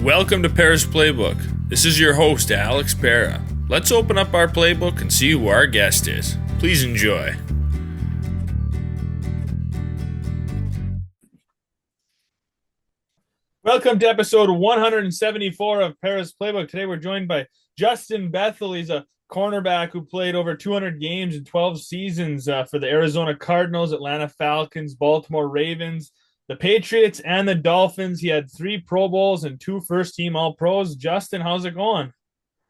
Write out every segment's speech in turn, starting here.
Welcome to Pera's Playbook. This is your host, Alex Pera. Let's open up our playbook and see who our guest is. Please enjoy. Welcome to episode 174 of Pera's Playbook. Today we're joined by Justin Bethel. He's a cornerback who played over 200 games in 12 seasons for the Arizona Cardinals, Atlanta Falcons, Baltimore Ravens, the Patriots, and the Dolphins. He had 3 Pro Bowls and 2 first-team All-Pros. Justin, how's it going?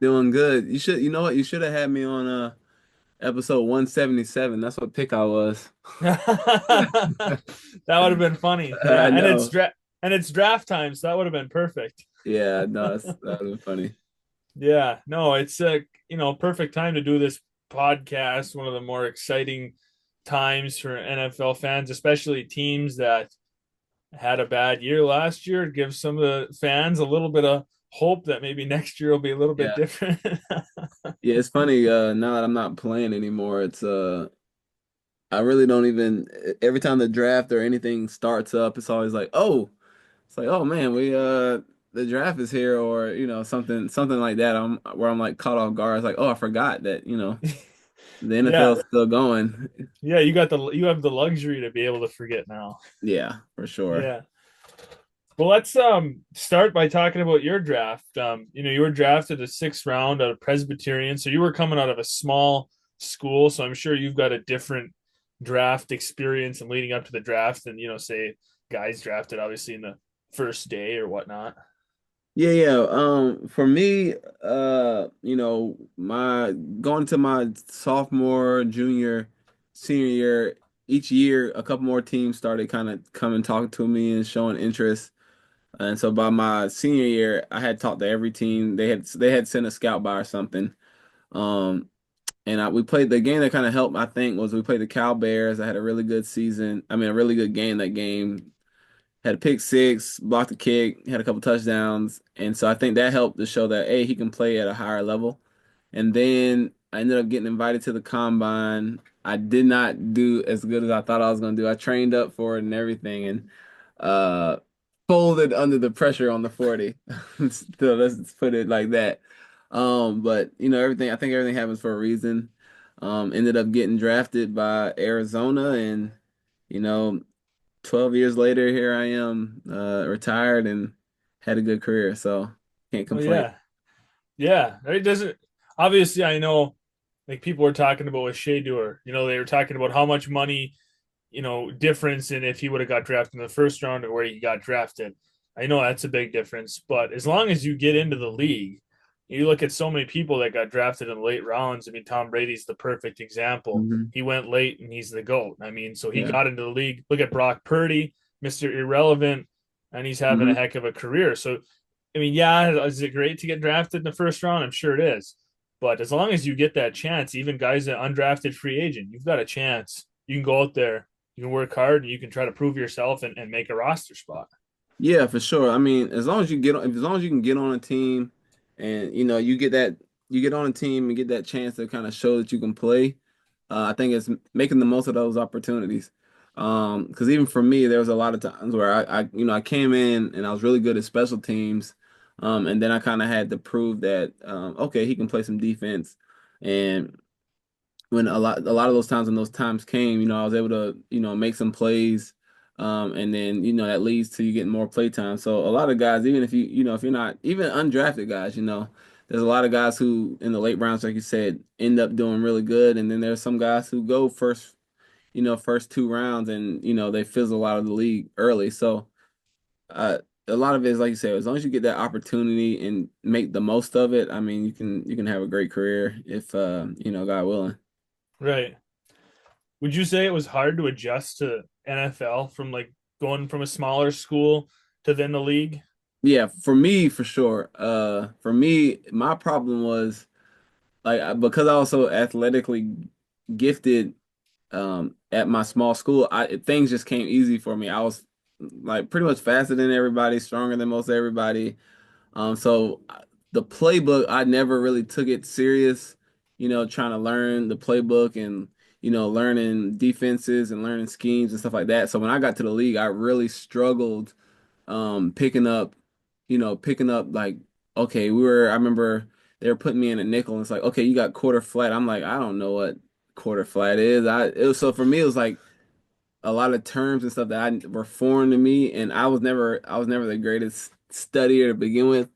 Doing good. You know what? You should have had me on episode 177. That's what pick I was. That would have been funny. Yeah, I know. and it's draft time, so that would have been perfect. Yeah, no, that would have been funny. Yeah, no, it's a perfect time to do this podcast. One of the more exciting times for NFL fans, especially teams that had a bad year last year. It gives some of the fans a little bit of hope that maybe next year will be a little bit Yeah. different. Yeah, it's funny, now that I'm not playing anymore, I really don't even every time the draft or anything starts up, it's like, oh man, we the draft is here or something like that. I'm like caught off guard. It's like, oh, I forgot that, the NFL Yeah, is still going. yeah, you have the luxury to be able to forget now. Yeah, for sure. Yeah. Well, let's start by talking about your draft. You were drafted the 6th round out of Presbyterian, so you were coming out of a small school, so I'm sure you've got a different draft experience and leading up to the draft than, say guys drafted obviously in the first day or whatnot. Yeah, yeah. For me, my going to my sophomore, junior, senior year, each year, a couple more teams started kind of coming talking to me and showing interest. And so by my senior year, I had talked to every team. They had sent a scout by or something. Um, we played the game that kind of helped, I think, was we played the Cal Bears. I had a really good season. I mean, a really good game that game. Had a pick six, blocked a kick, had a couple touchdowns, and so I think that helped to show that he can play at a higher level. And then I ended up getting invited to the combine. I did not do as good as I thought I was going to do. I trained up for it and everything, and uh, folded under the pressure on the 40. So let's put it like that. But everything. I think everything happens for a reason. Ended up getting drafted by Arizona, and you know 12 years later, here I am, retired and had a good career, so can't Oh complain. yeah. Yeah. It doesn't obviously I know like people were talking about with Shea Dewar, they were talking about how much money, difference in if he would have got drafted in the 1st round or where he got drafted. I know that's a big difference, but as long as you get into the league, you look at so many people that got drafted in late rounds. I mean, Tom Brady's the perfect example. Hmm. He went late and he's the GOAT. I mean, so he Yeah. got into the league. Look at Brock Purdy, Mr. Irrelevant, and he's having a Hmm. heck of a career. So, I mean, yeah, is it great to get drafted in the 1st round? I'm sure it is. But as long as you get that chance, even guys that undrafted free agent, you've got a chance. You can go out there, you can work hard, and you can try to prove yourself and make a roster spot. Yeah, for sure. I mean, as long as you can get on a team and you get on a team and get that chance to kind of show that you can play, I think it's making the most of those opportunities. Because even for me, there was a lot of times where I came in and I was really good at special teams, and then I kind of had to prove that okay, he can play some defense. And when a lot of those times when those times came, I was able to, make some plays. And then, that leads to you getting more play time. So a lot of guys, even if if you're not even undrafted guys, there's a lot of guys who in the late rounds, like you said, end up doing really good. And then there's some guys who go first 2 rounds and, they fizzle out of the league early. So uh, a lot of it is like you said, as long as you get that opportunity and make the most of it, I mean, you can have a great career if God willing. Right. Would you say it was hard to adjust to NFL from like going from a smaller school to then the league? Yeah, for me, for sure. For me, my problem was because I was so athletically gifted at my small school, things just came easy for me. I was like pretty much faster than everybody, stronger than most everybody. The playbook, I never really took it serious, trying to learn the playbook and learning defenses and learning schemes and stuff like that. So when I got to the league, I really struggled picking up picking up like, okay, I remember they were putting me in a nickel and it's like, okay, you got quarter flat. I'm like, I don't know what quarter flat is. So for me, it was like a lot of terms and stuff that were foreign to me, and I was never the greatest studier to begin with.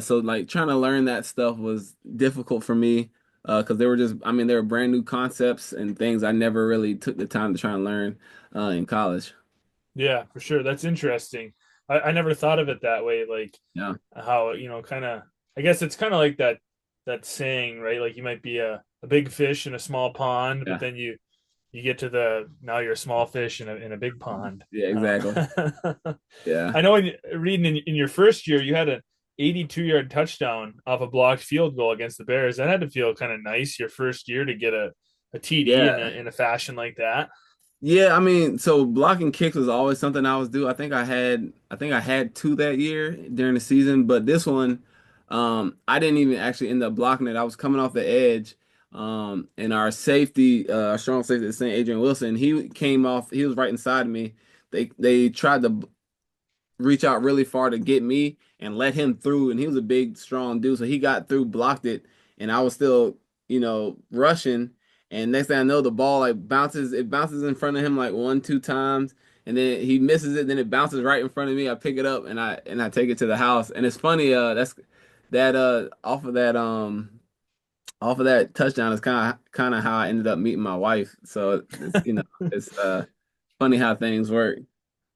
So like trying to learn that stuff was difficult for me because they were just, I mean, they were brand new concepts and things I never really took the time to try and learn in college. Yeah, for sure. That's interesting. I never thought of it that way. Like Yeah, how, kind of, I guess it's kind of like that saying, right? Like you might be a big fish in a small pond, but yeah, then you get to the now you're a small fish in a big pond. yeah, exactly. Yeah. I know reading in your first year you had an 82-yard touchdown off a blocked field goal against the Bears. That had to feel kind of nice your first year to get a TD in Yeah. a fashion like that. Yeah, I mean, so blocking kicks was always something I was do. I think I had two that year during the season, but this one, I didn't even actually end up blocking it. I was coming off the edge, and our safety, our strong safety, St. Adrian Wilson, he came off. He was right inside of me. They tried to reach out really far to get me and let him through. And he was a big, strong dude. So he got through, blocked it, and I was still, rushing. And next thing I know, the ball like bounces in front of him like one, two times, and then he misses it, then it bounces right in front of me. I pick it up and I take it to the house. And it's funny, that's that off of that touchdown is kind of how I ended up meeting my wife. So it's funny how things work.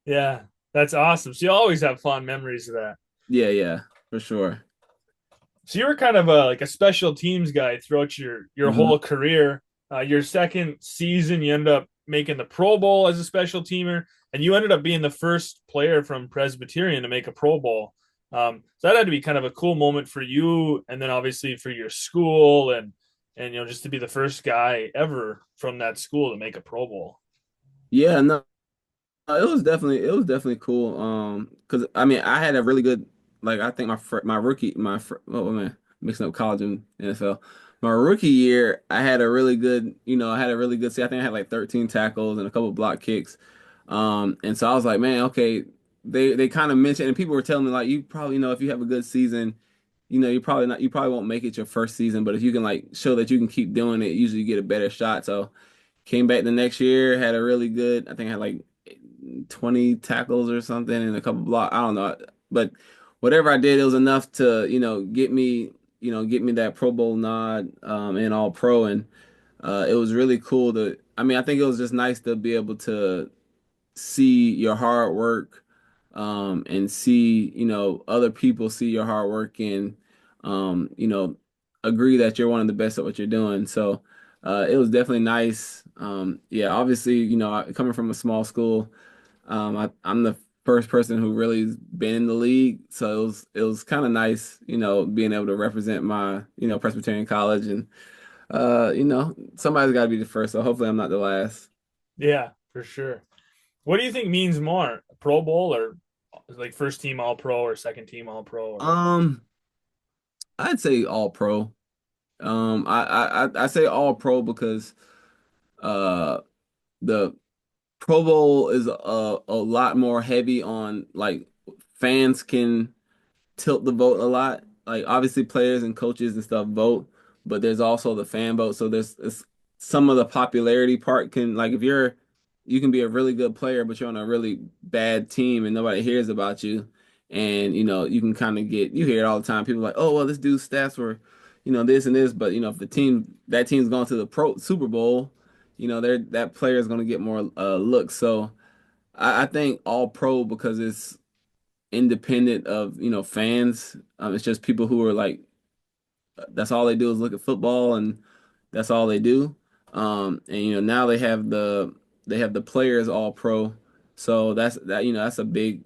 Yeah, that's awesome. So you always have fond memories of that. Yeah, yeah, for sure. So you were kind of like a special teams guy throughout your Mhm. whole career. Your second season, you ended up making the Pro Bowl as a special teamer, and you ended up being the first player from Presbyterian to make a Pro Bowl. So that had to be kind of a cool moment for you, and then obviously for your school, and just to be the first guy ever from that school to make a Pro Bowl. Yeah, no, it was definitely cool. Because I mean, I had a really good, like, I think my rookie, oh man, mixing up college and NFL. My rookie year, I had a really good. See, I think I had like 13 tackles and a couple block kicks. And so I was like, man, okay. They kind of mentioned, and people were telling me like, you probably, if you have a good season, you probably won't make it your first season, but if you can like show that you can keep doing it, usually you get a better shot. So came back the next year, had a really good, I think I had like 20 tackles or something and a couple blocks. I don't know. But whatever I did, it was enough to, get me that Pro Bowl nod and all pro. And it was really cool I mean, I think it was just nice to be able to see your hard work and see, other people see your hard work and, agree that you're one of the best at what you're doing. So it was definitely nice. Yeah, obviously, coming from a small school, I'm the first person who really's been in the league. So it was kind of nice, being able to represent my, Presbyterian college and, somebody's got to be the first. So hopefully I'm not the last. Yeah, for sure. What do you think means more, a Pro Bowl or like first team All Pro or second team All Pro or? Um, I'd say all pro. I say all pro because uh the Pro Bowl is a lot more heavy on like fans can tilt the vote a lot. Like obviously players and coaches and stuff vote, but there's also the fan vote. So some of the popularity part can like if you can be a really good player, but you're on a really bad team and nobody hears about you. And you can kind of you hear it all the time. People are like, oh well, this dude's stats were, this and this, but if that team's going to the Pro Super Bowl, that player is going to get more looks. So I think all pro because it's independent of fans. It's just people who are like that's all they do is look at football and that's all they do. And now they have the players all pro. So that's a big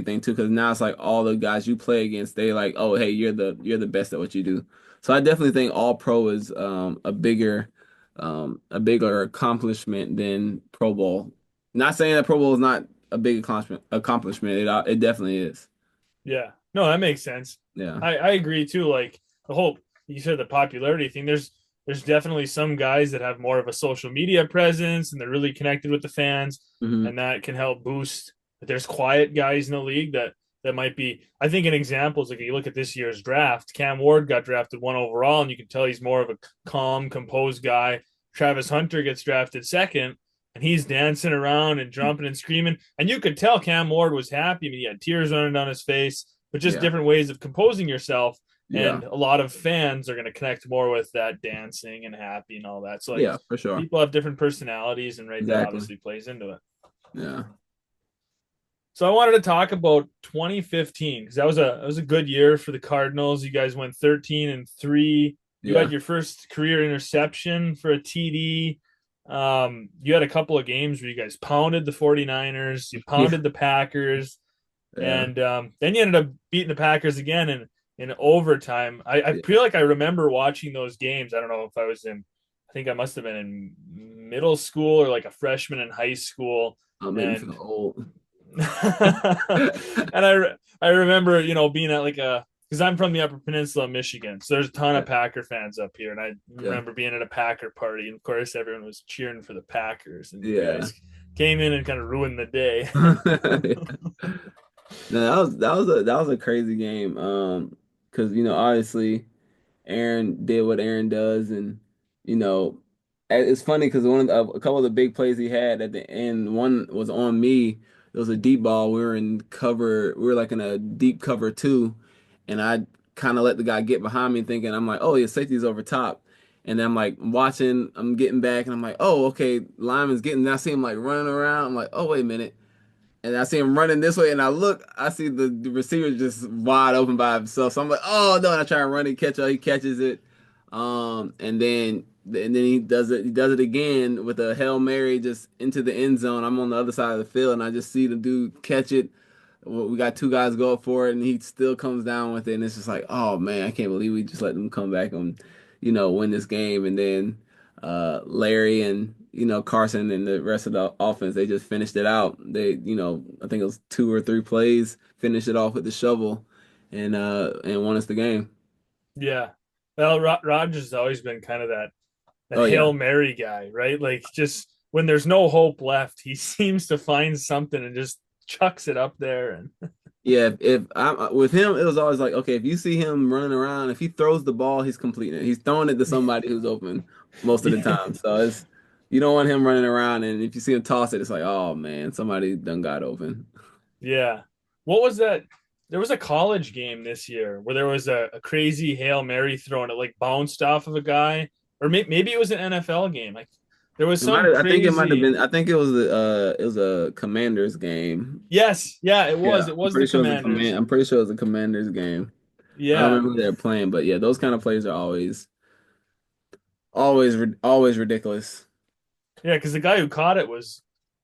thing too because now it's like all the guys you play against they like, oh hey, you're the best at what you do. So I definitely think all pro is a bigger accomplishment than Pro Bowl. Not saying that Pro Bowl is not a big accomplishment. It definitely is. Yeah, no, that makes sense. Yeah. I agree too. Like the whole you said the popularity thing. There's definitely some guys that have more of a social media presence and they're really connected with the fans, Hmm. and that can help boost. But there's quiet guys in the league that that might be. I think an example is like you look at this year's draft. Cam Ward got drafted 1 overall, and you can tell he's more of a calm, composed guy. Travis Hunter gets drafted second, and he's dancing around and jumping and screaming. And you could tell Cam Ward was happy. I mean, he had tears running down his face, but just Yeah. different ways of composing yourself. Yeah. And a lot of fans are going to connect more with that dancing and happy and all that. So, like, Yeah, for sure. people have different personalities, and right, that Exactly. obviously plays into it. Yeah. So I wanted to talk about 2015 because that was a good year for the Cardinals. You guys went 13-3. You Yeah. had your first career interception for a TD. You had a couple of games where you guys pounded the 49ers, you Yeah. pounded the Packers, Yeah. and then you ended up beating the Packers again in overtime. I Yeah. feel like I remember watching those games. I don't know if I think I must have been in middle school or like a freshman in high school. I made me And feel old. and I remember, being at like a because I'm from the Upper Peninsula of Michigan, so there's a ton of Yeah. Packer fans up here, and I Yeah. remember being at a Packer party, and of course everyone was cheering for the Packers, and you Yeah. guys came in and kind of ruined the day. No, that was a crazy game. Because obviously Aaron did what Aaron does, and it's funny because a couple of the big plays he had at the end, one was on me. It was a deep ball. We were in cover. We were like in a deep cover two, and I kind of let the guy get behind me, thinking I'm like, oh, yeah, safety's over top. And then I'm like watching, I'm getting back, and I'm like, oh, okay, lineman's getting. And I see him like running around. I'm like, oh, wait a minute. And I see him running this way, and I look, I see the receiver just wide open by himself. So I'm like, oh no, and I try and run and catch up. He catches it. And then he does it again with a Hail Mary just into the end zone. I'm on the other side of the field, and I just see the dude catch it. We got two guys go up for it, and he still comes down with it. And it's just like, oh man, I can't believe we just let them come back and win this game. And then Larry and Carson and the rest of the offense, they just finished it out. I think it was 2 or 3 plays, finished it off with the shovel, and won us the game. Yeah, well, Rogers has always been kind of that Oh yeah. Hail Mary guy, right? Like just when there's no hope left, he seems to find something and just chucks it up there. And Yeah, if I'm with him, it was always like, okay, if you see him running around, if he throws the ball, he's completing it. He's throwing it to somebody who's open most of the yeah, time. So you don't want him running around, and if you see him toss it, it's like, oh man, somebody done got open. yeah. What was that? There was a college game this year where there was a crazy Hail Mary throw and it like bounced off of a guy, or maybe it was an NFL game. Like there was It might some have, I think it might have crazy. been. I think it was a Commanders game. Yes, yeah, it was. Yeah, It I'm was the pretty sure it was a Commanders. I'm pretty sure it was a Commanders game. I don't Yeah, remember who they're playing, but yeah, those kind of plays are always ridiculous. yeah, because the guy who caught it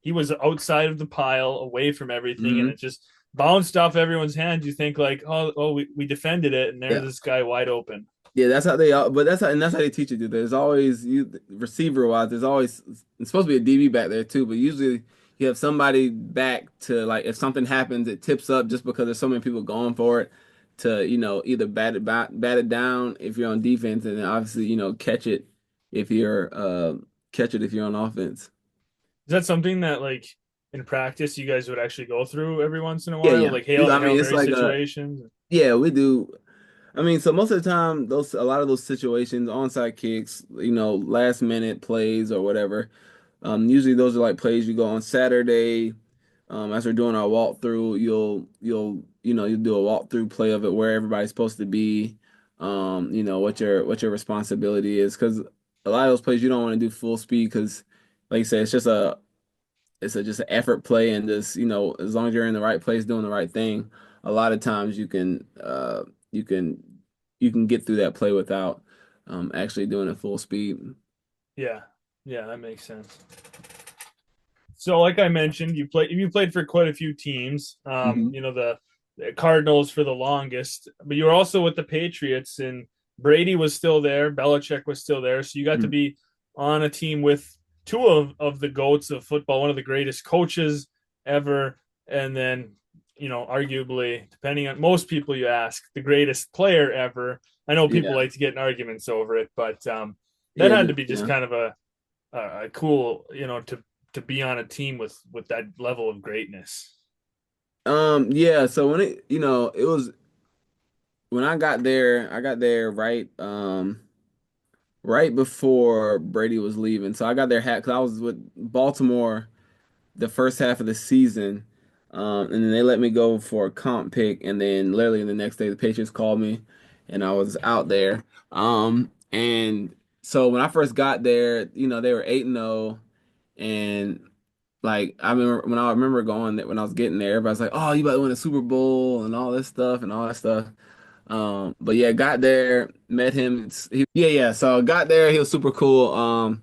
he was outside of the pile, away from everything, and Hmm. it just bounced off everyone's hands. You think like, oh, we defended it, and there's Yeah. this guy wide open. Yeah, that's how they are, but that's how they teach you to. There's always receiver wise. There's always it's supposed to be a DB back there too, but usually you have somebody back to like if something happens, it tips up just because there's so many people going for it to either bat it down if you're on defense, and then obviously if you're uh catch it if you're on offense. Is that something that like in practice you guys would actually go through every once in a Yeah, while, yeah. like Hail I Hail mean, it's Mary like situations? yeah, we do. I mean, so most of the time, a lot of those situations, onside kicks, last minute plays or whatever. Usually those are like plays you go on Saturday. As we're doing our walkthrough, you'll do a walkthrough play of it where everybody's supposed to be. What your responsibility is because a lot of those plays you don't want to do full speed because, like you said, just an effort play and just as long as you're in the right place doing the right thing, a lot of times you can you can get through that play without actually doing it full speed. Yeah, yeah, that makes sense. So, like I mentioned, you played for quite a few teams. Hmm. The Cardinals for the longest, but you were also with the Patriots, and Brady was still there, Belichick was still there, so you got to be on a team with two of the goats of football, one of the greatest coaches ever, and then arguably, depending on most people you ask, the greatest player ever. I know people Yeah, like to get in arguments over it, but that yeah, had to be just yeah. kind of a cool, to be on a team with that level of greatness. Yeah, so when it was when I got there right before Brady was leaving. So I got there hat because I was with Baltimore the first half of the season. And then they let me go for a comp pick, and then literally the next day the Patriots called me, and I was out there. And so when I first got there, they were 8-0, and like I remember going that when I was getting there, everybody's like, "Oh, you about to win a Super Bowl and all this stuff and all that stuff." But yeah, got there, met him. Yeah, yeah. So got there, he was super cool.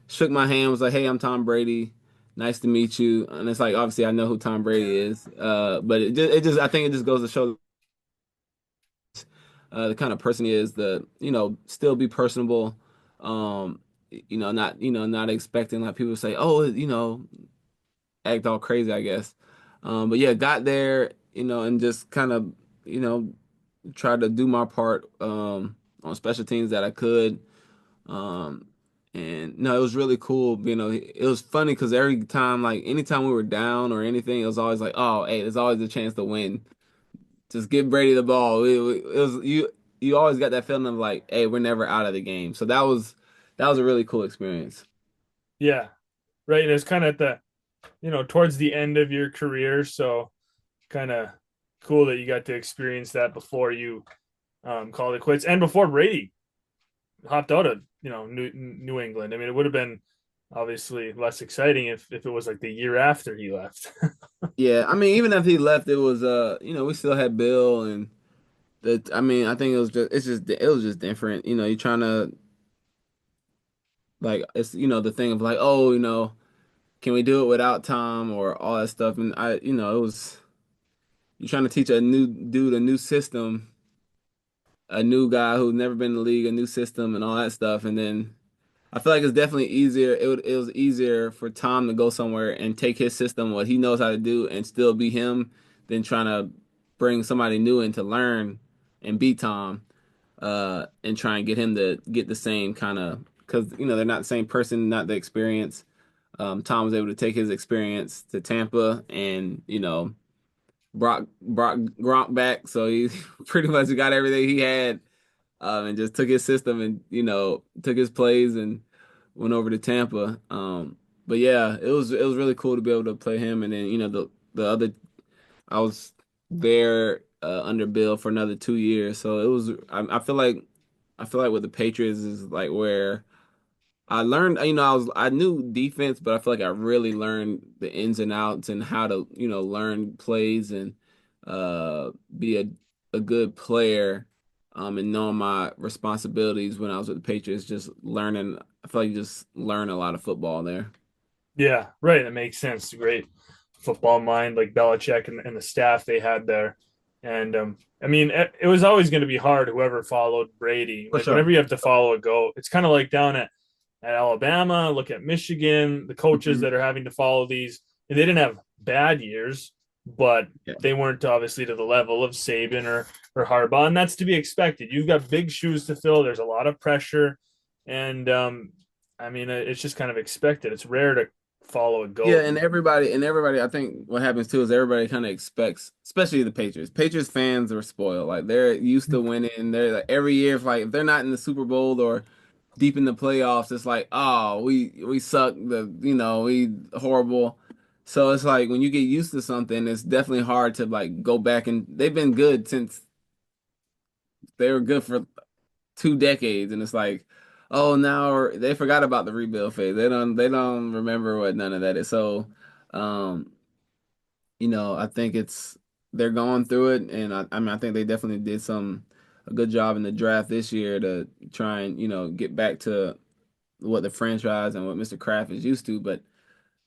Shook my hand, was like, "Hey, I'm Tom Brady. Nice to meet you." And it's like, obviously, I know who Tom Brady is. But I think it just goes to show the kind of person he is. Still be personable. Not expecting like people say, "Oh, act all crazy," I guess. But yeah, got there, and just kind of, you know, tried to do my part on special teams that I could. Um, and no, it was really cool. It was funny because every time, like anytime we were down or anything, it was always like, oh, hey, there's always a chance to win. Just give Brady the ball. It was you always got that feeling of like, hey, we're never out of the game. So that was a really cool experience. Yeah, right. And it's kind of at the towards the end of your career, so kind of cool that you got to experience that before you called it quits and before Brady hopped out of New England. I mean, it would have been obviously less exciting if it was like the year after he left. Yeah, I mean, even if he left, it was we still had Bill and I mean, I think it was just different. You're trying to like it's the thing of like, oh, can we do it without Tom or all that stuff? And it was you're trying to teach a new dude a new system, a new guy who's never been in the league, a new system and all that stuff. And then I feel like it's definitely easier. It was easier for Tom to go somewhere and take his system, what he knows how to do, and still be him, than trying to bring somebody new in to learn and be Tom, and try and get him to get the same kind of because they're not the same person, not the experience. Tom was able to take his experience to Tampa and brought Gronk back, so he pretty much got everything he had, and just took his system and took his plays and went over to Tampa. But yeah, it was really cool to be able to play him, and then the other I was there under Bill for another 2 years, so it was I feel like with the Patriots is like where I learned, I knew defense, but I feel like I really learned the ins and outs and how to, learn plays and be a good player, and knowing my responsibilities when I was with the Patriots, just learning. I feel like you just learn a lot of football there. Yeah, right. That makes sense. Great football mind, like Belichick and the staff they had there. And I mean, it was always going to be hard. Whoever followed Brady, For like sure. whenever you have to follow a goat, it's kind of like down at Alabama. Look at Michigan, the coaches Mhm. that are having to follow these. And they didn't have bad years, but Yeah. they weren't obviously to the level of Saban or Harbaugh, and that's to be expected. You've got big shoes to fill. There's a lot of pressure, and I mean, it's just kind of expected. It's rare to follow a Yeah, goat. and everybody, I think what happens too is everybody kind of expects, especially the Patriots. Patriots fans are spoiled. Like they're used to winning. They're like every year, if they're not in the Super Bowl or deep in the playoffs, it's like, oh, we suck. We horrible. So it's like when you get used to something, it's definitely hard to like go back, and they've been good since they were good for 2 decades, and it's like, oh, now they forgot about the rebuild phase. They don't remember what none of that is. So, um, I think they're going through it, and I mean I think they definitely did a good job in the draft this year to try and get back to what the franchise and what Mr. Kraft is used to. But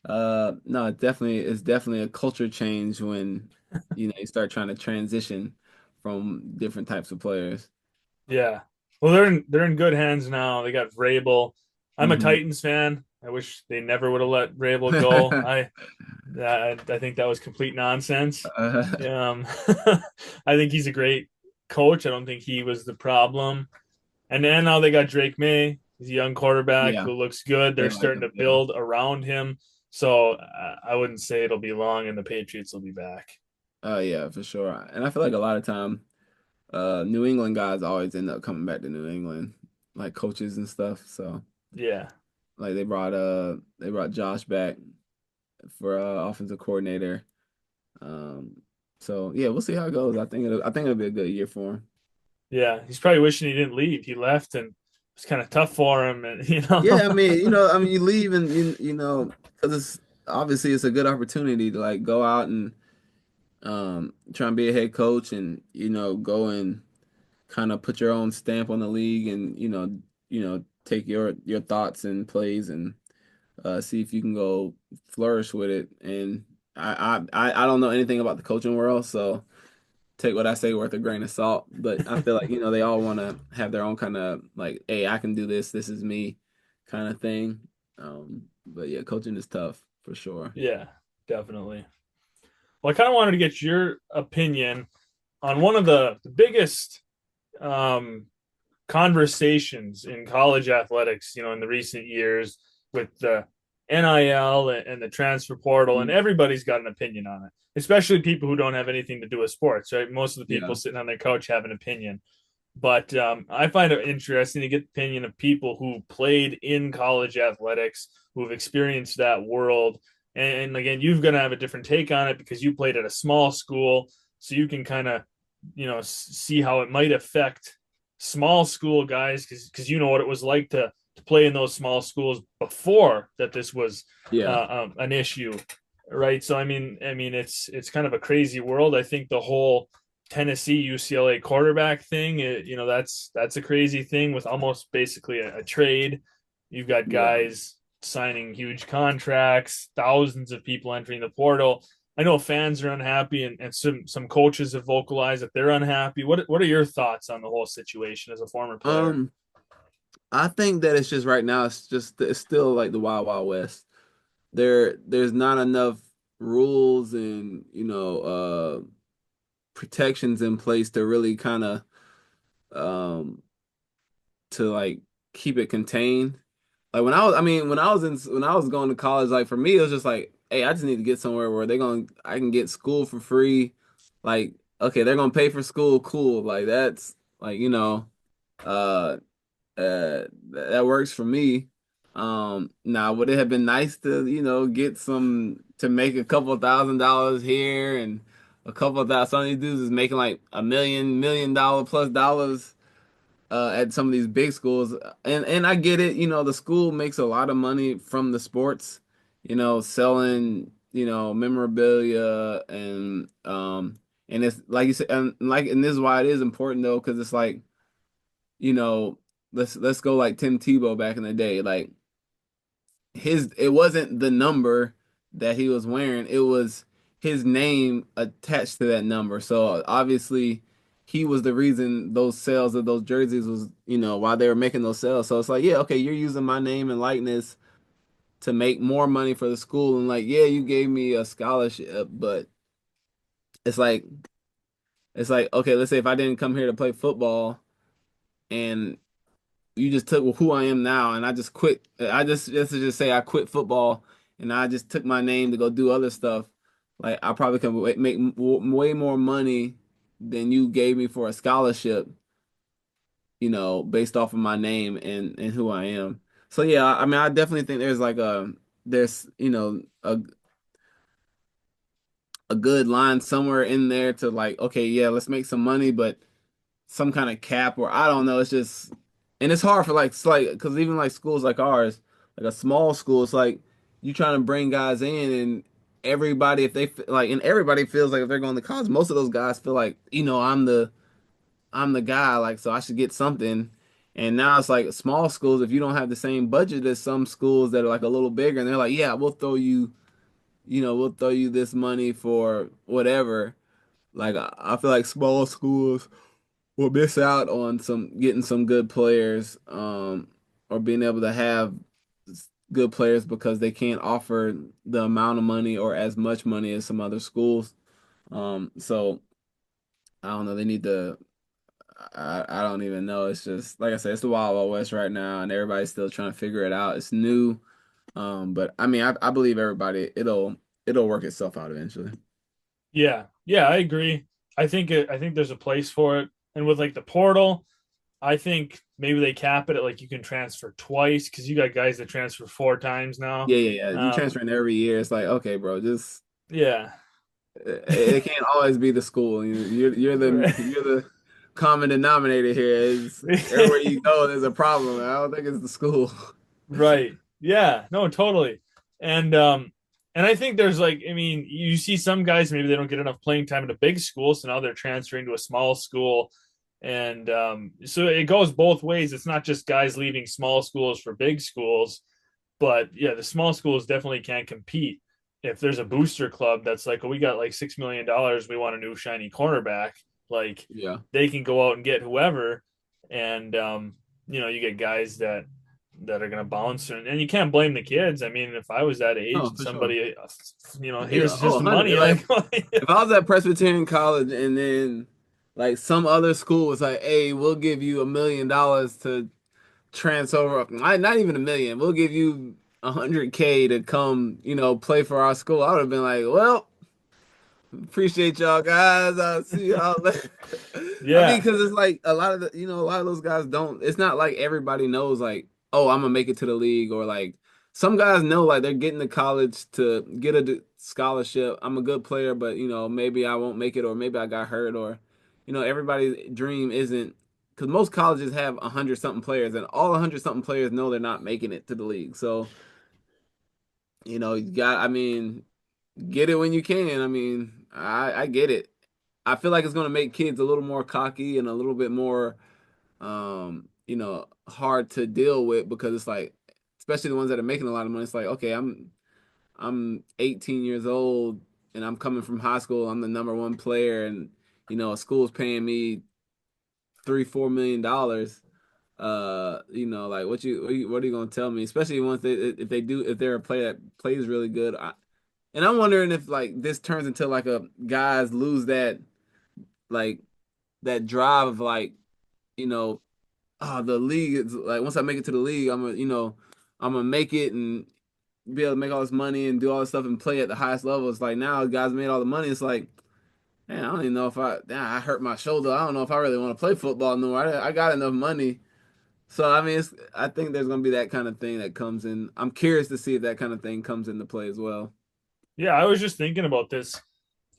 no, it's definitely a culture change when you start trying to transition from different types of players. Yeah. Well, they're in good hands now. They got Vrabel. I'm a Hmm. Titans fan. I wish they never would have let Vrabel go. I think that was complete nonsense. I think he's a great coach. I don't think he was the problem. And then now they got Drake May. He's a young quarterback Yeah, who looks good. they They're like starting him. to Yeah. build around him. So I wouldn't say it'll be long and the Patriots will be back. Oh yeah, for sure. And I feel like a lot of time, New England guys always end up coming back to New England, like coaches and stuff. So Yeah. like they brought Josh back for offensive coordinator. Um, so yeah, we'll see how it goes. I think it'll be a good year for him. Yeah. He's probably wishing he didn't leave. He left and it's kind of tough for him. And, Yeah, I mean, I mean, you leave and you know, because it's obviously it's a good opportunity to like go out and try and be a head coach and go and kind of put your own stamp on the league and take your thoughts and plays and see if you can go flourish with it. And I don't know anything about the coaching world, so take what I say with a grain of salt. But I feel like they all want to have their own kind of like, hey, I can do this. This is me, kind of thing. But yeah, coaching is tough for sure. yeah, definitely. Well, I kind of wanted to get your opinion on one of the biggest um, conversations in college athletics, in the recent years with the NIL and the transfer portal, and Mm. everybody's got an opinion on it, especially people who don't have anything to do with sports, right? Most of the people Yeah. sitting on their couch have an opinion. But I find it interesting to get the opinion of people who played in college athletics, who have experienced that world. And again, you're going to have a different take on it because you played at a small school. So you can kind of, see how it might affect small school guys because you know what it was like to play in those small schools before that this was Yeah. an issue, right? So I mean, it's kind of a crazy world. I think the whole Tennessee UCLA quarterback thing, that's a crazy thing with almost basically a trade. You've got Yeah. guys signing huge contracts, thousands of people entering the portal. I know fans are unhappy, and some coaches have vocalized that they're unhappy. What are your thoughts on the whole situation as a former player? Um, I think that it's just right now. It's still like the Wild Wild West. There's not enough rules and protections in place to really kind of um to like keep it contained. Like I mean, when I was going to college, like for me, it was just like, hey, I just need to get somewhere where I can get school for free. Like, okay, they're gonna pay for school, cool. Like that's like, uh, that works for me. Now would it have been nice to, get to make a couple $1,000 here and a couple of thousand. Some of these dudes is making like $1 million plus dollars at some of these big schools, and I get it. The school makes a lot of money from the sports, selling memorabilia and it's like you said, and this is why it is important though, because it's like you know let's go like Tim Tebow back in the day, like it wasn't the number that he was wearing, it was his name attached to that number. So obviously he was the reason those sales of those jerseys was, why they were making those sales. So it's like, yeah, okay, you're using my name and likeness to make more money for the school. And like, yeah, you gave me a scholarship, but it's like okay, let's say if I didn't come here to play football and you just took who I am now, and I just quit. I just to just say I quit football, and I just took my name to go do other stuff. Like I probably could make way more money than you gave me for a scholarship, based off of my name and who I am. So yeah, I mean, I definitely think there's like there's a good line somewhere in there to like, okay, yeah, let's make some money, but some kind of cap, or I don't know. It's just, and it's hard for like, it's like, because even like schools like ours, like a small school, it's like you trying to bring guys in, and everybody, if they like, and everybody feels like if they're going to college, most of those guys feel like, I'm the guy, like, so I should get something. And now it's like small schools, if you don't have the same budget as some schools that are like a little bigger, and they're like, yeah, we'll throw you this money for whatever. Like, I feel like small schools will miss out on getting some good players, or being able to have good players because they can't offer the amount of money or as much money as some other schools. So I don't know. They need to. I don't even know. It's just like I said, it's the Wild Wild West right now, and everybody's still trying to figure it out. It's new, but I mean, I believe everybody. It'll work itself out eventually. Yeah, yeah, I agree. I think there's a place for it, and with like the portal, I think maybe they cap it at like you can transfer twice because you got guys that transfer four times now. Yeah, yeah, yeah. You Um, transferring every year. It's like, okay, bro, just yeah, it can't always be the school. You're the common denominator here. Is everywhere you go, there's a problem. I don't think it's the school. right. Yeah, no, totally. And and I think there's like, I mean, you see some guys maybe they don't get enough playing time in a big school, so now they're transferring to a small school. And so it goes both ways. It's not just guys leaving small schools for big schools, but yeah, the small schools definitely can't compete. If there's a booster club that's like, oh, we got like $6 million, we want a new shiny cornerback, like Yeah. they can go out and get whoever, and you know, you get guys that are going to bounce, and you can't blame the kids. I mean, if I was that age Oh, and for sure. somebody, you know, Yeah. here's Oh, the 100. money, Like like if I was at Presbyterian College and then like some other school was like, "Hey, we'll give you $1 million to transfer, not even 1 million. We'll give you 100K to come, play for our school." I would have been like, "Well, appreciate y'all guys. I'll see y'all later." I mean, yeah, because it's like a lot of those guys don't. It's not like everybody knows, like, oh, I'm gonna make it to the league, or like some guys know, like they're getting to college to get a scholarship. I'm a good player, but maybe I won't make it, or maybe I got hurt, or everybody's dream isn't. Because most colleges have 100 something players, and all 100 something players know they're not making it to the league. So, you got. I mean, get it when you can. I mean, I get it. I feel like it's going to make kids a little more cocky and a little bit more, hard to deal with because it's like, especially the ones that are making a lot of money. It's like, okay, I'm 18 years old and I'm coming from high school. I'm the number one player, and a school's paying me $3-4 million. Like what are you gonna tell me? Especially once if they're a player that plays really good. And I'm wondering if like this turns into like a guys lose that like that drive of like you know the league is like once I make it to the league I'm gonna make it and be able to make all this money and do all this stuff and play at the highest level. It's like now guys made all the money. It's like man, I don't even know if I hurt my shoulder. I don't know if I really want to play football no more. I got enough money. So I mean, I think there's gonna be that kind of thing that comes in. I'm curious to see if that kind of thing comes into play as well. yeah. I was just thinking about this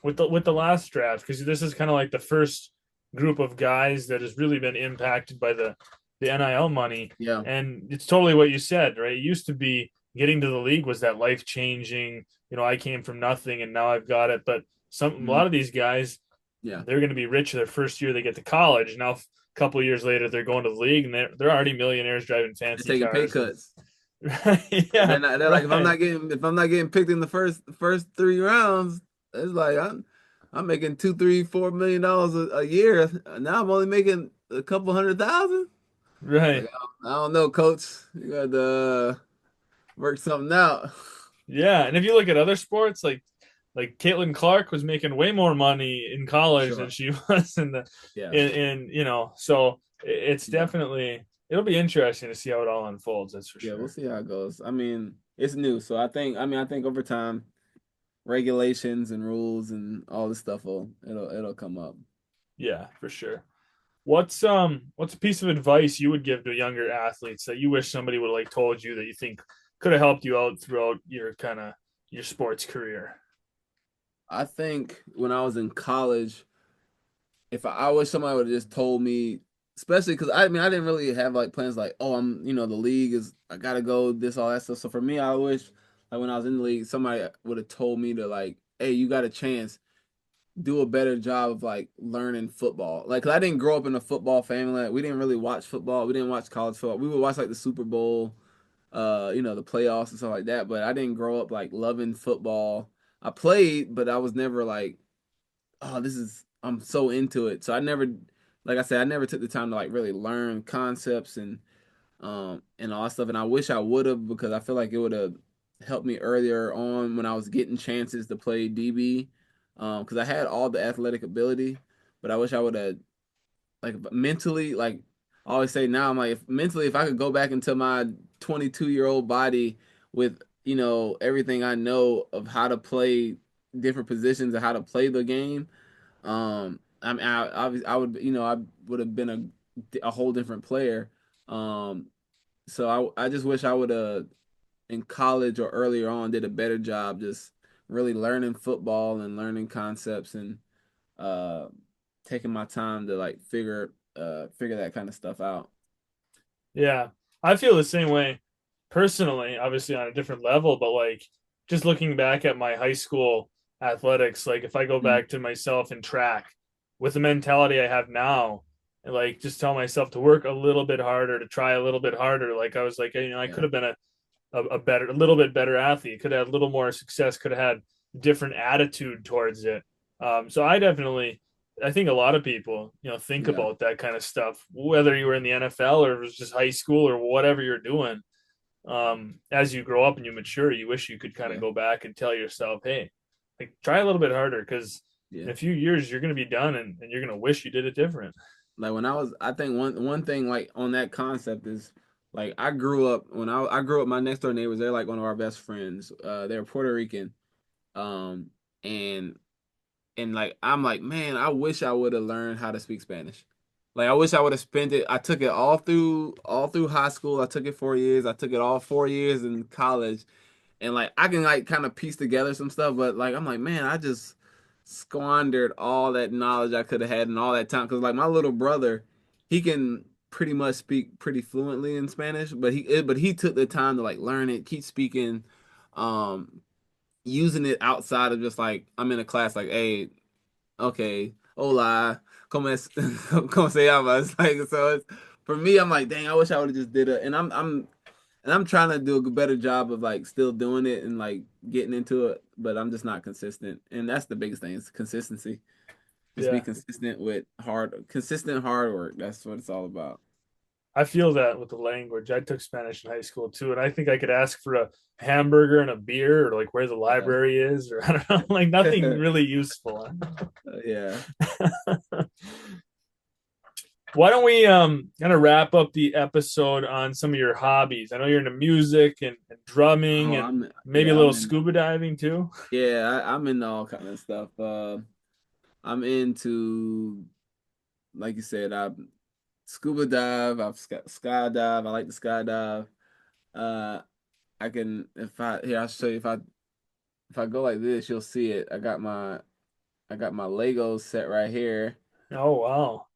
with the last draft because this is kind of like the first group of guys that has really been impacted by the NIL money, Yeah. and it's totally what you said, right? It used to be getting to the league was that life changing. You know, I came from nothing and now I've got it. But a Mhm. lot of these guys, Yeah. they're going to be rich their first year they get to college. Now, a couple of years later, they're going to the league and they're already millionaires driving They're fancy taking pay cars and cuts. right, And yeah, they're like, right, if I'm not getting picked in the first 3 rounds, it's like I'm making $2, $3, $4 million a year. Now I'm only making a couple 100,000. Like right. I don't know, coach. You got to work something out. Yeah, and if you look at other sports, like Caitlin Clark was making way more money in For college than sure. she was Yeah. in you know. So it's Yeah. definitely it'll be interesting to see how it all unfolds. That's for Yeah. We'll sure. see how it goes. I mean, it's new, so I think over time, regulations and rules and all this stuff it'll come up. Yeah, for sure. What's a piece of advice you would give to younger athletes that you wish somebody would have like told you that you think could have helped you out throughout your kind of your sports career? I think when I was in college, if I wish somebody would have just told me, especially because I mean I didn't really have like plans like, oh, the league is I gotta go this all that stuff. So for me, I wish like when I was in the league, somebody would have told me to like, hey, you got a chance, do a better job of like learning football. Like 'cause I didn't grow up in a football family. Like, we didn't really watch football. We didn't watch college football. We would watch like the Super Bowl, the playoffs and stuff like that. But I didn't grow up like loving football. I played, but I was never like oh, I'm so into it. So I never, like I said, I never took the time to like really learn concepts and all that stuff. And I wish I would have because I feel like it would have helped me earlier on when I was getting chances to play DB. Because I had all the athletic ability, but I wish I would have like mentally like I always say now I'm like mentally if I could go back into my 22-year-old body with everything I know of how to play different positions and how to play the game. I would, I would have been a whole different player. Um, so I just wish I would have in college or earlier on did a better job just really learning football and learning concepts and uh taking my time to like figure that kind of stuff out. Yeah, I feel the same way personally, obviously on a different level, but like just looking back at my high school athletics, like if I go Mm, back to myself in track with the mentality I have now, and like just tell myself to work a little bit harder, to try a little bit harder. Like I was like, I yeah, could have been a better, a little bit better athlete, could have had a little more success, could have had different attitude towards it. So I definitely, I think a lot of people, think yeah, about that kind of stuff, whether you were in the NFL or it was just high school or whatever you're doing. As you grow up and you mature, you wish you could kind of yeah, go back and tell yourself, hey, like try a little bit harder because yeah. in a few years you're going to be done and you're going to wish you did it different. Like when I think one thing like on that concept is like I grew up I grew up my next door neighbors, they're like one of our best friends. They're Puerto Rican. Um and like I'm like, man, I wish I would have learned how to speak Spanish. Like I wish I would have spent it. I took it all through high school. I took it 4 years. I took it all 4 years in college. And like I can like kind of piece together some stuff, but like I'm like, man, I just squandered all that knowledge I could have had and all that time. Cause like my little brother, he can pretty much speak pretty fluently in Spanish, but he took the time to like learn it, keep speaking, um, using it outside of just like I'm in a class like, hey, okay, hola, como es, como se llama? It's like so. It's for me. I'm like, dang, I wish I would have just did it. And I'm trying to do a better job of like still doing it and like getting into it, but I'm just not consistent. And that's the biggest thing is consistency. Just be Yeah. consistent hard work. That's what it's all about. I feel that with the language. I took Spanish in high school too, and I think I could ask for a hamburger and a beer, or like where the Yeah. library is, or I don't know, like nothing really useful. Yeah. Why don't we kind of wrap up the episode on some of your hobbies? I know you're into music and drumming Oh, and maybe a yeah, little scuba diving too. I'm into all kind of stuff. I'm into, like you said, I scuba dive, I've skydive. I like to skydive. Uh, I can if I here I'll show you if I go like this, you'll see it. I got my Legos set right here. Oh wow.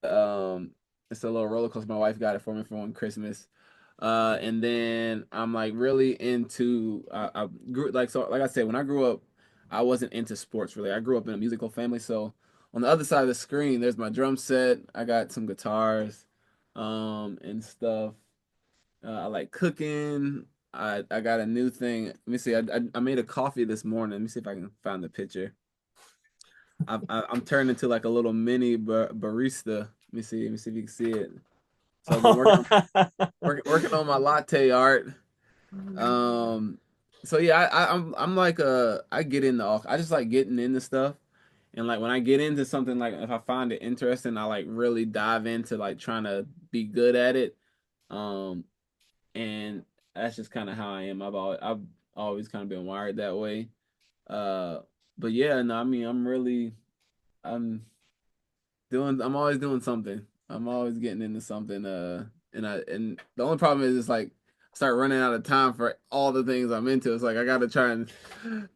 Um, it's a little roller coaster. My wife got it for me for one Christmas. And then I'm like really into I grew like so like I said when I grew up I wasn't into sports really. I grew up in a musical family, so on the other side of the screen there's my drum set. I got some guitars and stuff. I like cooking. I got a new thing. Let me see. I made a coffee this morning. Let me see if I can find the picture. I'm turning into like a little mini barista. Let me see. Let me see if you can see it. So I've been working on my latte art. Um, so yeah, I'm like I get into all. I just like getting into stuff, and like when I get into something, like if I find it interesting, I like really dive into like trying to be good at it. Um, and that's just kind of how I am. I've always kind of been wired that way. Uh, but yeah, no, I mean, I'm I'm always doing something. I'm always getting into something. And the only problem is it's like I start running out of time for all the things I'm into. It's like I got to try and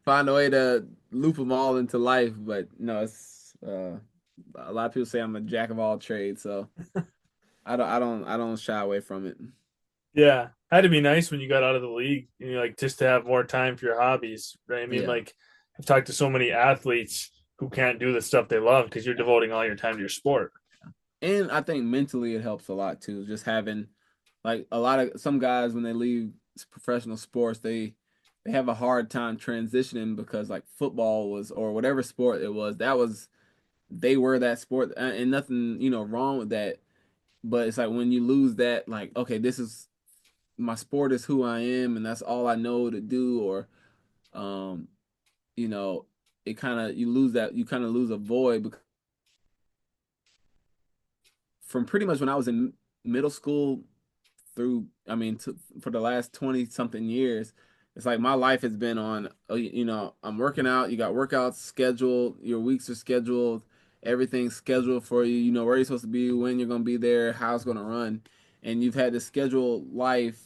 find a way to loop them all into life. But no, it's a lot of people say I'm a jack of all trades, so I don't shy away from it. Yeah, had to be nice when you got out of the league, like just to have more time for your hobbies, right? I mean, Yeah. like I've talked to so many athletes who can't do the stuff they love because you're devoting all your time to your sport. And I think mentally it helps a lot too. Just having like a lot of some guys when they leave professional sports, they have a hard time transitioning because like football was or whatever sport it was, that was they were that sport and nothing, wrong with that. But it's like when you lose that, like, okay, this is my sport is who I am and that's all I know to do, or um, you know, it kind of you kind of lose a void because from pretty much when I was in middle school through, I mean, for the last 20 something years, it's like my life has been on, I'm working out, you got workouts scheduled, your weeks are scheduled, everything's scheduled for you, you know where you're supposed to be, when you're going to be there, how it's going to run. And you've had this scheduled life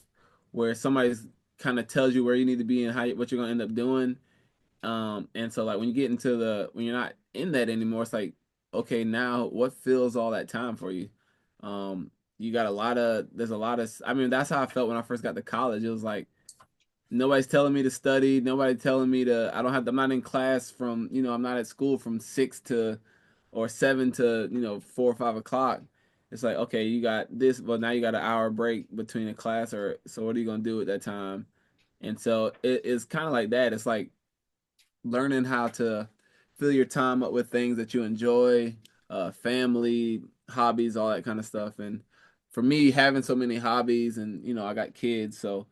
where somebody's kind of tells you where you need to be and what you're going to end up doing. And so like when you get into when you're not in that anymore, it's like, okay, now what fills all that time for you? You got there's a lot of, I mean, that's how I felt when I first got to college. It was like, nobody's telling me to study. Nobody telling me I don't have, I'm not in class from, I'm not at school from 6 or 7 to, 4 or 5 o'clock. It's like, okay, you got this, but now you got an hour break between a class so what are you going to do at that time? And so it's kind of like that. It's like learning how to fill your time up with things that you enjoy, family, hobbies, all that kind of stuff. And for me, having so many hobbies and, I got kids, so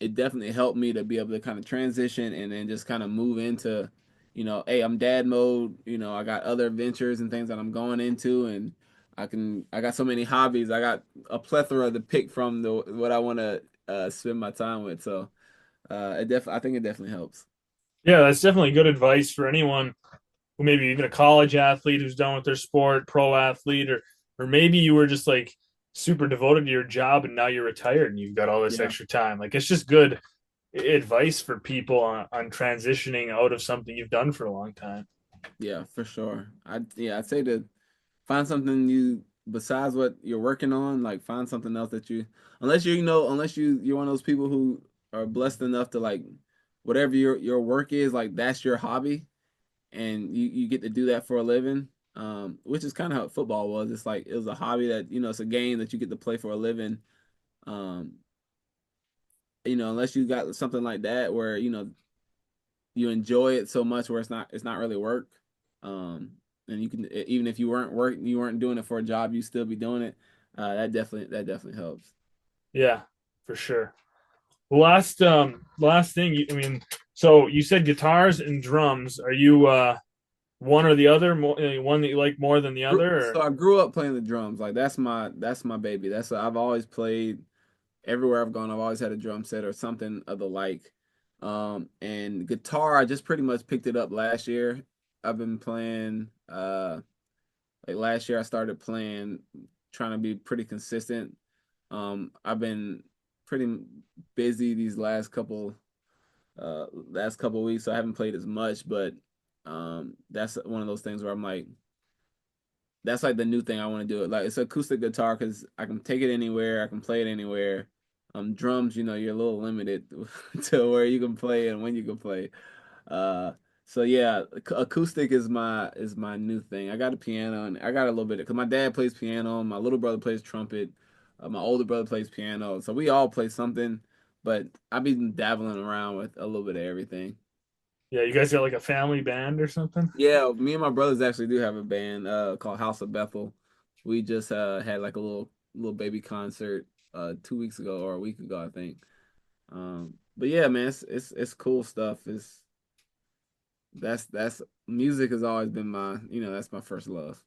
it definitely helped me to be able to kind of transition and then just kind of move into, hey, I'm dad mode. I got other ventures and things that I'm going into, and I got so many hobbies. I got a plethora to pick from what I want to spend my time with. So I think it definitely helps. Yeah, that's definitely good advice for anyone who maybe even a college athlete who's done with their sport, pro athlete, or maybe you were just like super devoted to your job and now you're retired and you've got all this Yeah. extra time. Like it's just good advice for people on transitioning out of something you've done for a long time. Yeah, for sure. I'd say to find something you besides what you're working on, like find something else that unless you're one of those people who are blessed enough to like whatever your work is, like that's your hobby and you get to do that for a living. Which is kind of how football was. It's like it was a hobby that, it's a game that you get to play for a living. Um, unless you got something like that where, you enjoy it so much where it's not really work. Um, and you can even if you weren't doing it for a job, you still be doing it. That definitely helps. Yeah, for sure. Last thing, I mean, so you said guitars and drums. Are you one or the other? One that you like more than the other? So Or? I grew up playing the drums. Like that's my baby. I've always played everywhere I've gone. I've always had a drum set or something of the like. And guitar, I just pretty much picked it up last year. I've been playing like last year I started playing, trying to be pretty consistent. I've been pretty busy these last couple weeks, so I haven't played as much, but that's one of those things where I'm like, that's like the new thing I want to do. Like it's acoustic guitar because I can take it anywhere, I can play it anywhere. Drums, you're a little limited to where you can play and when you can play. Uh, so yeah, acoustic is my new thing. I got a piano and I got a little bit because my dad plays piano, my little brother plays trumpet, my older brother plays piano, so we all play something. But I've been dabbling around with a little bit of everything. Yeah, you guys got like a family band or something? Yeah, me and my brothers actually do have a band called House of Bethel. We just had like a little baby concert 2 weeks ago or a week ago, I think. But yeah, man, it's cool stuff. That's music has always been that's my first love.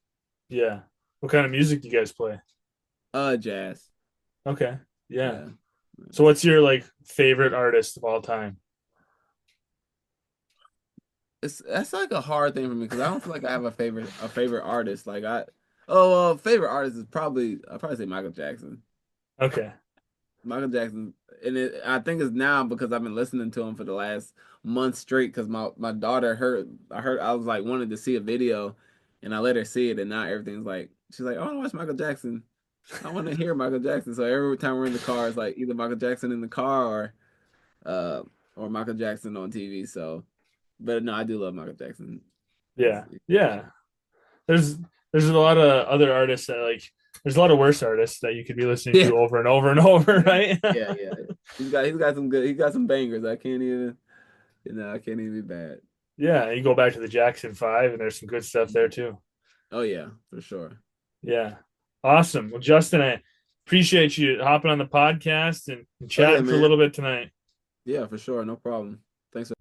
Yeah. What kind of music do you guys play? Jazz. Okay. Yeah. Yeah. So what's your like favorite artist of all time? That's like a hard thing for me because I don't feel like I have a favorite artist. Favorite artist is I'll probably say Michael Jackson. Okay. Michael Jackson, and I think it's now because I've been listening to him for the last month straight. Because my daughter I was like wanted to see a video, and I let her see it, and now everything's like she's like, "Oh, I want to watch Michael Jackson. I want to hear Michael Jackson." So every time we're in the car, it's like either Michael Jackson in the car uh or Michael Jackson on TV. So, but no, I do love Michael Jackson. Yeah. Yeah. There's there's a lot of other artists that like there's a lot of worse artists that you could be listening Yeah, to over and over and over, yeah, right? yeah. He's got some bangers. I can't even be bad. Yeah, you go back to the Jackson 5 and there's some good stuff there too. Oh yeah, for sure. Yeah. Awesome. Well, Justin, I appreciate you hopping on the podcast and Oh yeah, chatting for a man. little bit tonight. Yeah, for sure. No problem. Thanks.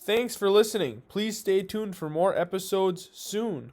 Thanks for listening. Please stay tuned for more episodes soon.